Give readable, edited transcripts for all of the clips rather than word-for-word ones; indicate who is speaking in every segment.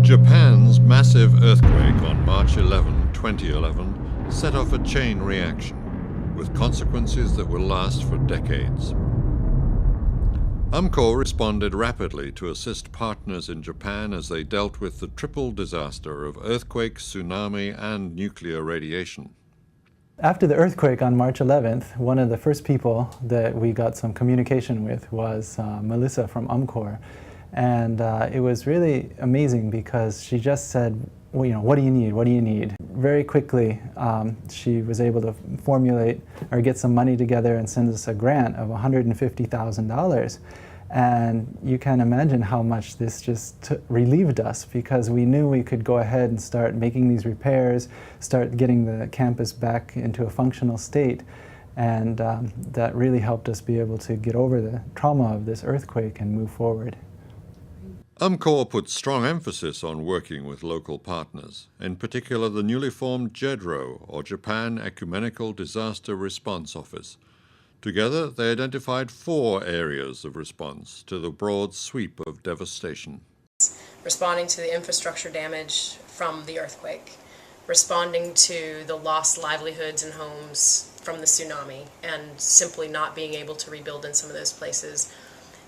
Speaker 1: Japan's massive earthquake on March 11, 2011 set off a chain reaction, with consequences that will last for decades. UMCOR responded rapidly to assist partners in Japan as they dealt with the triple disaster of earthquake, tsunami, and nuclear radiation.
Speaker 2: After the earthquake on March 11th, one of the first people that we got some communication with was Melissa from UMCOR. And it was really amazing because she just said, well, what do you need? What do you need? Very quickly, she was able to formulate or get some money together and send us a grant of $150,000. And you can imagine how much this just relieved us, because we knew we could go ahead and start making these repairs, start getting the campus back into a functional state. And that really helped us be able to get over the trauma of this earthquake and move forward.
Speaker 1: UMCOR put strong emphasis on working with local partners, in particular the newly formed JEDRO, or Japan Ecumenical Disaster Response Office. Together, they identified 4 areas of response to the broad sweep of devastation.
Speaker 3: Responding to the infrastructure damage from the earthquake, responding to the lost livelihoods and homes from the tsunami, and simply not being able to rebuild in some of those places.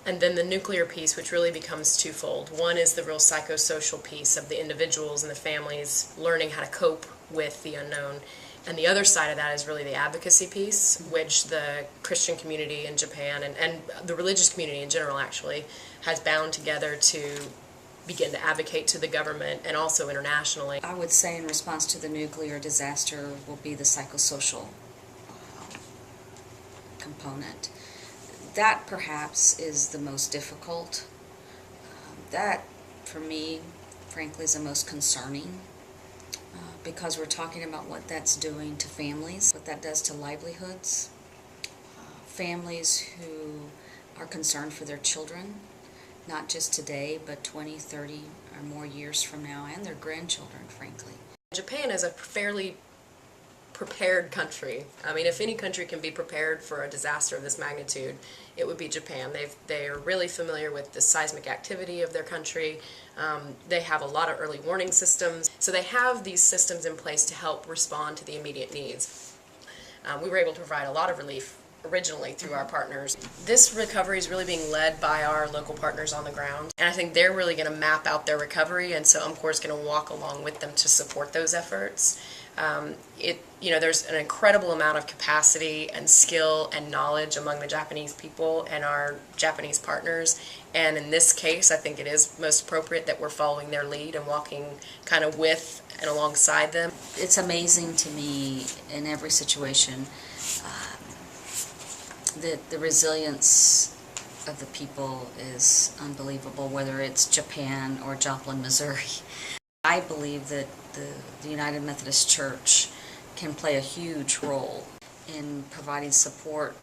Speaker 3: And then the nuclear piece, which really becomes twofold. One is the real psychosocial piece of the individuals and the families learning how to cope with the unknown. And the other side of that is really the advocacy piece, which the Christian community in Japan and the religious community in general actually has bound together to begin to advocate to the government and also internationally.
Speaker 4: I would say in response to the nuclear disaster will be the psychosocial component. That perhaps is the most difficult. That, for me, frankly, is the most concerning because we're talking about what that's doing to families, what that does to livelihoods, families who are concerned for their children, not just today, but 20, 30 or more years from now, and their grandchildren, frankly.
Speaker 3: Japan is a fairly prepared country. I mean, if any country can be prepared for a disaster of this magnitude, it would be Japan. They are really familiar with the seismic activity of their country. They have a lot of early warning systems. So they have these systems in place to help respond to the immediate needs. We were able to provide a lot of relief originally through our partners. This recovery is really being led by our local partners on the ground, and I think they're really going to map out their recovery, and so UMCOR is going to walk along with them to support those efforts. There's an incredible amount of capacity and skill and knowledge among the Japanese people and our Japanese partners, and in this case I think it is most appropriate that we're following their lead and walking kind of with and alongside them.
Speaker 4: It's amazing to me in every situation that the resilience of the people is unbelievable, whether it's Japan or Joplin, Missouri. I believe that the United Methodist Church can play a huge role in providing support